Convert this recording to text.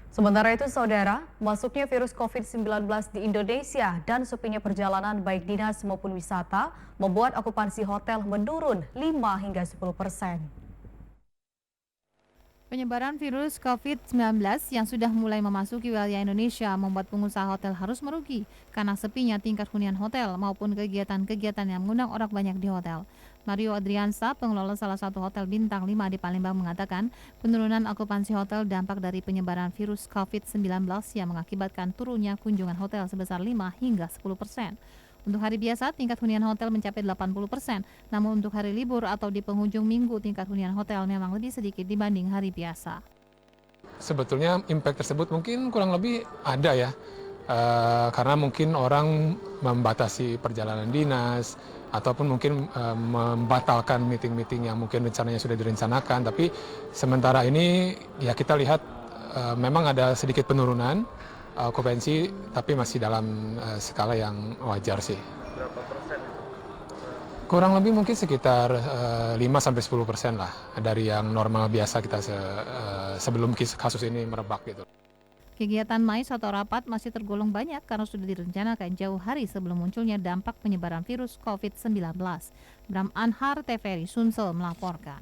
Sementara itu, saudara, masuknya virus COVID-19 di Indonesia dan sepinya perjalanan baik dinas maupun wisata membuat okupansi hotel menurun 5 hingga 10%. Penyebaran virus COVID-19 yang sudah mulai memasuki wilayah Indonesia membuat pengusaha hotel harus merugi karena sepinya tingkat hunian hotel maupun kegiatan-kegiatan yang mengundang orang banyak di hotel. Mario Adriansa, pengelola salah satu hotel bintang 5 di Palembang mengatakan penurunan okupansi hotel dampak dari penyebaran virus COVID-19 yang mengakibatkan turunnya kunjungan hotel sebesar 5 hingga 10%. Untuk hari biasa, tingkat hunian hotel mencapai 80%. Namun untuk hari libur atau di penghujung minggu, tingkat hunian hotel memang lebih sedikit dibanding hari biasa. Sebetulnya impact tersebut mungkin kurang lebih ada ya, karena mungkin orang membatasi perjalanan dinas, ataupun mungkin membatalkan meeting-meeting yang mungkin rencananya sudah direncanakan. Tapi sementara ini ya kita lihat memang ada sedikit penurunan okupansi, tapi masih dalam skala yang wajar sih. Berapa persen? Kurang lebih mungkin sekitar 5-10% lah dari yang normal biasa kita sebelum kasus ini merebak gitu. Kegiatan MICE atau rapat masih tergolong banyak karena sudah direncanakan jauh hari sebelum munculnya dampak penyebaran virus COVID-19. Bram Anhar, TVRI Sumsel melaporkan.